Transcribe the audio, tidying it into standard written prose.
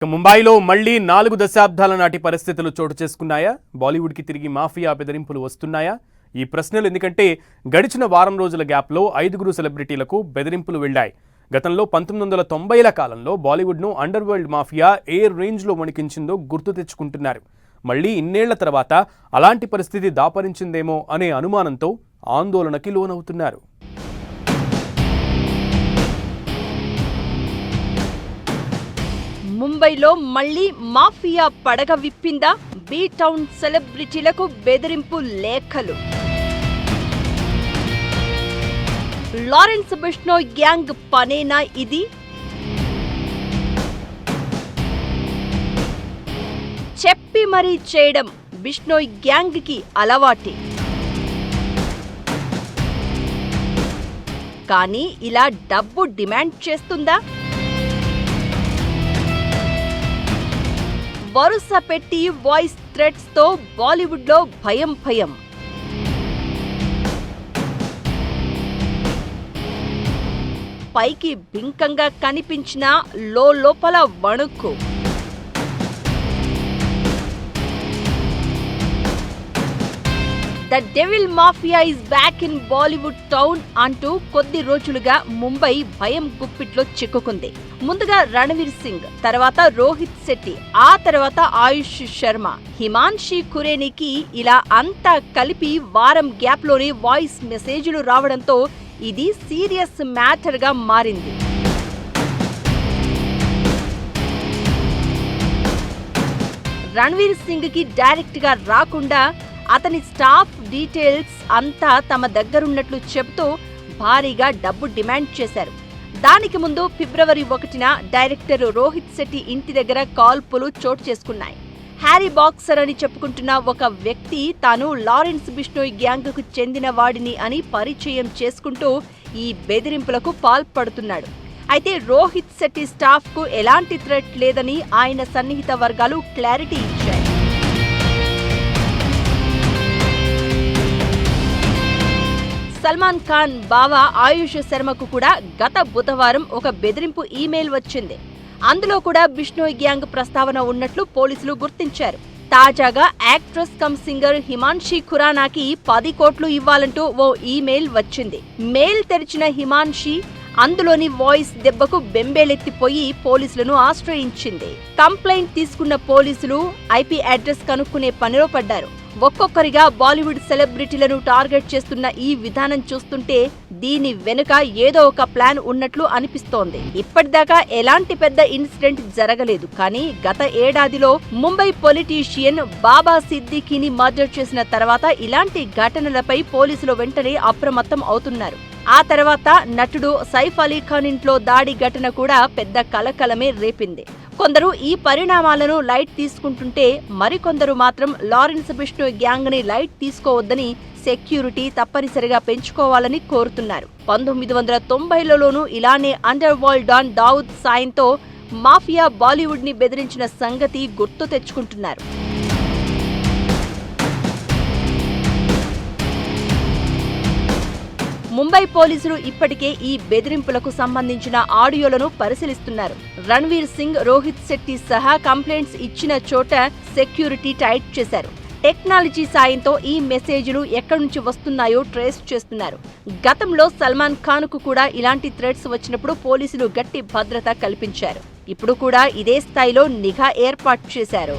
ముంబైలో మళ్లీ 4 దశాబ్దాల నాటి పరిస్థితులు చోటు చేసుకున్నాయా? బాలీవుడ్కి తిరిగి మాఫియా బెదిరింపులు వస్తున్నాయా? ఈ ప్రశ్నలు ఎందుకంటే గడిచిన వారం రోజుల గ్యాప్లో 5 సెలబ్రిటీలకు బెదిరింపులు వెళ్లాయి. గతంలో 1990ల కాలంలో బాలీవుడ్ను అండర్ వరల్డ్ మాఫియా ఏ రేంజ్లో వణికించిందో గుర్తు తెచ్చుకుంటున్నారు. మళ్లీ ఇన్నేళ్ల తర్వాత అలాంటి పరిస్థితి దాపరించిందేమో అనే అనుమానంతో ఆందోళనకి లోనవుతున్నారు. ముంబైలో మళ్లీ మాఫియా పడగ విప్పిందా? బీ టౌన్ సెలబ్రిటీలకు బెదిరింపు లేఖలు. లారెన్స్ బిష్నోయ్ గ్యాంగ్ పనేనా ఇది? చెప్పి మరీ చేయడం బిష్నోయ్ గ్యాంగ్ కి అలవాటే. కానీ ఇలా డబ్బు డిమాండ్ చేస్తుందా? వరుస పెట్టి వాయిస్ థ్రెట్స్ తో బాలీవుడ్ లో భయం. పైకి బింకంగా కనిపించినా లోపల వణుకు. The devil mafia is back in Bollywood town అంటూ కొద్ది రోజులుగా ముంబై భయం గుప్పిట్లో చిక్కుకుంది. ముందుగా రణవీర్ సింగ్, తర్వాత రోహిత్ శెట్టి, ఆ తర్వాత ఆయుష్ శర్మ, హిమాన్షి ఖురేనికి ఇలా అంతా కలిపి వారం గ్యాప్ లోనే వాయిస్ మెసేజ్లు రావడంతో ఇది సీరియస్ మ్యాటర్ గా మారింది. రణవీర్ సింగ్ కి డైరెక్ట్ గా రాకుండా అతని స్టాఫ్ డీటెయిల్స్ అంతా తమ దగ్గరున్నట్లు చెబుతూ భారీగా డబ్బు డిమాండ్ చేశారు. దానికి ముందు ఫిబ్రవరి 1న డైరెక్టర్ రోహిత్ శెట్టి ఇంటి దగ్గర కాల్పులు చోటు చేసుకున్నాయి. హ్యారీ బాక్సర్ అని చెప్పుకుంటున్న ఒక వ్యక్తి తాను లారెన్స్ బిష్నోయ్ గ్యాంగ్కు చెందిన వాడిని అని పరిచయం చేసుకుంటూ ఈ బెదిరింపులకు పాల్పడుతున్నాడు. అయితే రోహిత్ శెట్టి స్టాఫ్ కు ఎలాంటి థ్రెట్ లేదని ఆయన సన్నిహిత వర్గాలు క్లారిటీ ఇచ్చాయి. సల్మాన్ ఖాన్ బావ ఆయుష్ శర్మకు కూడా గత బుధవారం ఒక బెదిరింపు ఈమెయిల్ వచ్చింది. అందులో కూడా బిష్నోయ్ గ్యాంగ్ ప్రస్తావన ఉన్నట్లు పోలీసులు గుర్తించారు. తాజాగా యాక్ట్రెస్ కమ్ సింగర్ హిమాన్షి ఖురానాకి 10 కోట్లు ఇవ్వాలంటూ ఓ ఈమెయిల్ వచ్చింది. మెయిల్ తెరిచిన హిమాన్షి అందులోని వాయిస్ దెబ్బకు బెంబేలెత్తిపోయి పోలీసులను ఆశ్రయించింది. కంప్లైంట్ తీసుకున్న పోలీసులు ఐపీ అడ్రస్ కనుక్కునే పనిలో పడ్డారు. ఒక్కొక్కరిగా బాలీవుడ్ సెలబ్రిటీలను టార్గెట్ చేస్తున్న ఈ విధానం చూస్తుంటే దీని వెనుక ఏదో ఒక ప్లాన్ ఉన్నట్లు అనిపిస్తోంది. ఇప్పటిదాకా ఎలాంటి పెద్ద ఇన్సిడెంట్ జరగలేదు. కానీ గత ఏడాదిలో ముంబై పొలిటీషియన్ బాబా సిద్దికీని మర్డర్ చేసిన తర్వాత ఇలాంటి ఘటనలపై పోలీసులు వెంటనే అప్రమత్తం అవుతున్నారు. ఆ తర్వాత నటుడు సైఫ్ అలీ ఖాన్ ఇంట్లో దాడి ఘటన కూడా పెద్ద కలకలమే రేపింది. కొందరు ఈ పరిణామాలను లైట్ తీసుకుంటుంటే మరికొందరు మాత్రం లారెన్స్ బిష్నోయ్ గ్యాంగ్ ని లైట్ తీసుకోవద్దని, సెక్యూరిటీ తప్పనిసరిగా పెంచుకోవాలని కోరుతున్నారు. 1990లలోనూ ఇలానే అండర్ వరల్డ్ డాన్ దావుద్ సాయంతో మాఫియా బాలీవుడ్ ని బెదిరించిన సంగతి గుర్తు తెచ్చుకుంటున్నారు. ముంబై పోలీసులు ఇప్పటికే ఈ బెదిరింపులకు సంబంధించిన ఆడియోలను పరిశీలిస్తున్నారు. రణవీర్ సింగ్, రోహిత్ శెట్టి సహా కంప్లైంట్స్ ఇచ్చిన చోట సెక్యూరిటీ టైట్ చేశారు. టెక్నాలజీ సాయంతో ఈ మెసేజ్లు ఎక్కడి నుంచి వస్తున్నాయో ట్రేస్ చేస్తున్నారు. గతంలో సల్మాన్ ఖాన్ కు కూడా ఇలాంటి థ్రెట్స్ వచ్చినప్పుడు పోలీసులు గట్టి భద్రత కల్పించారు. ఇప్పుడు కూడా ఇదే స్థాయిలో నిఘా ఏర్పాటు చేశారు.